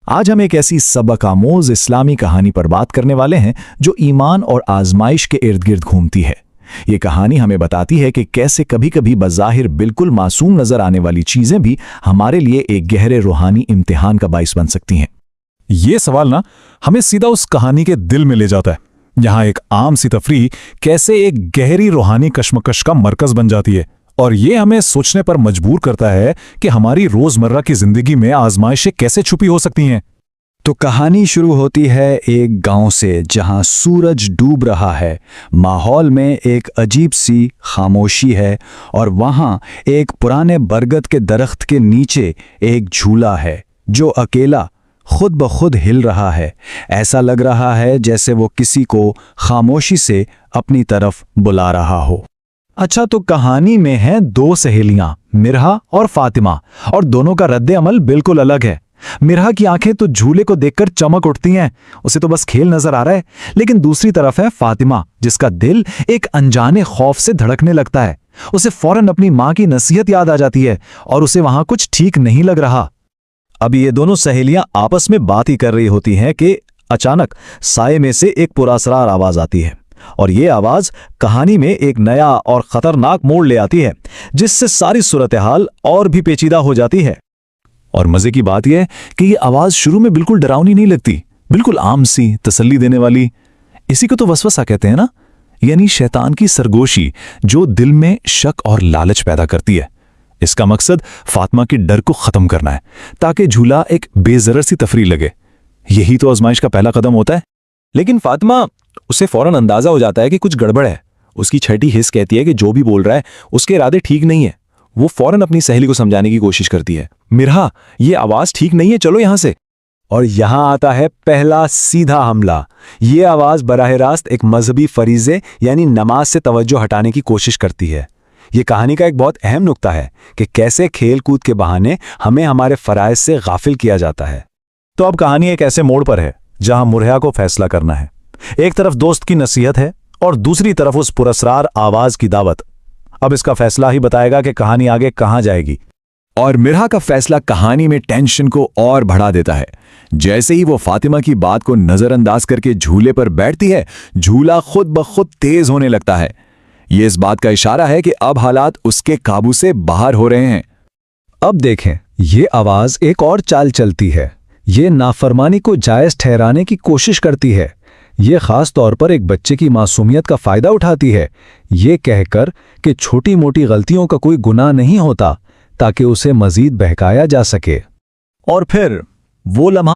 आज हम एक ऐसी सबक आमोज इस्लामी कहानी पर बात करने वाले हैं जो ईमान और आजमाइश के इर्द गिर्द घूमती है। ये कहानी हमें बताती है कि कैसे कभी-कभी बज़ाहिर बिल्कुल मासूम नजर आने वाली चीजें भी हमारे लिए एक गहरे रूहानी इम्तिहान का बाइस बन सकती हैं। ये सवाल ना हमें सीधा उस कहानी के दिल में ले जाता है, जहां एक आम सी तफरीह कैसे एक गहरी रूहानी कश्मकश का मरकज बन जाती है। और ये हमें सोचने पर मजबूर करता है कि हमारी रोजमर्रा की जिंदगी में आजमाइशें कैसे छुपी हो सकती हैं। तो कहानी शुरू होती है एक गांव से जहां सूरज डूब रहा है। माहौल में एक अजीब सी खामोशी है और वहां एक पुराने बरगद के दरख्त के नीचे एक झूला है जो अकेला खुद ब खुद हिल रहा है। ऐसा लग रहा है जैसे वो किसी को खामोशी से अपनी तरफ बुला रहा हो। अच्छा, तो कहानी में हैं दो सहेलियां, मिरहा और फातिमा, और दोनों का रद्द अमल बिल्कुल अलग है। मिरहा की आंखें तो झूले को देखकर चमक उठती हैं, उसे तो बस खेल नजर आ रहा है। लेकिन दूसरी तरफ है फातिमा, जिसका दिल एक अनजाने खौफ से धड़कने लगता है। उसे फौरन अपनी मां की नसीहत याद आ जाती है और उसे वहां कुछ ठीक नहीं लग रहा। अब ये दोनों सहेलियां आपस में बात ही कर रही होती हैं कि अचानक साये में से एक पुरअसरार आवाज आती है, और ये आवाज कहानी में एक नया और खतरनाक मोड़ ले आती है, जिससे सारी सूरत हाल और भी पेचीदा हो जाती है। और मजे की बात यह है कि ये आवाज शुरू में बिल्कुल डरावनी नहीं लगती, बिल्कुल आम सी, तसल्ली देने वाली। इसी को तो वसवसा कहते हैं ना, यानी शैतान की सरगोशी जो दिल में शक और लालच पैदा करती है। इसका मकसद फातिमा के डर को खत्म करना है, ताकि झूला एक बेजरर सी तफरीह लगे। यही तो आजमाइश का पहला कदम होता है। लेकिन फातिमा, उसे फौरन अंदाजा हो जाता है कि कुछ गड़बड़ है। उसकी छठी हिस्स कहती है कि जो भी बोल रहा है उसके इरादे ठीक नहीं है। वो फौरन अपनी सहेली को समझाने की कोशिश करती है, मिरहा, ये आवाज ठीक नहीं है, चलो यहां से। और यहां आता है पहला सीधा हमला। ये आवाज बराह रास्त एक मजहबी फरीजे यानी नमाज से तवज्जो हटाने की कोशिश करती है। ये कहानी का एक बहुत अहम नुक्ता है कि कैसे खेल कूद के बहाने हमें हमारे फराइज से गाफिल किया जाता है। तो अब कहानी एक ऐसे मोड़ पर है जहां मुरहा को फैसला करना है। एक तरफ दोस्त की नसीहत है और दूसरी तरफ उस पुरस्कार आवाज की दावत। अब इसका फैसला ही बताएगा कि कहानी आगे कहां जाएगी। और मिरहा का फैसला कहानी में टेंशन को और बढ़ा देता है। जैसे ही वो फातिमा की बात को नजरअंदाज करके झूले पर बैठती है, झूला खुद ब खुद तेज होने लगता है। ये इस बात का इशारा है कि अब हालात उसके काबू से बाहर हो रहे हैं। अब देखें, ये आवाज एक और चाल चलती है। ये नाफरमानी को जायज ठहराने की कोशिश करती है। ये खास तौर पर एक बच्चे की मासूमियत का फायदा उठाती है, ये कहकर कि छोटी मोटी गलतियों का कोई गुनाह नहीं होता, ताकि उसे मजीद बहकाया जा सके। और फिर वो लम्हा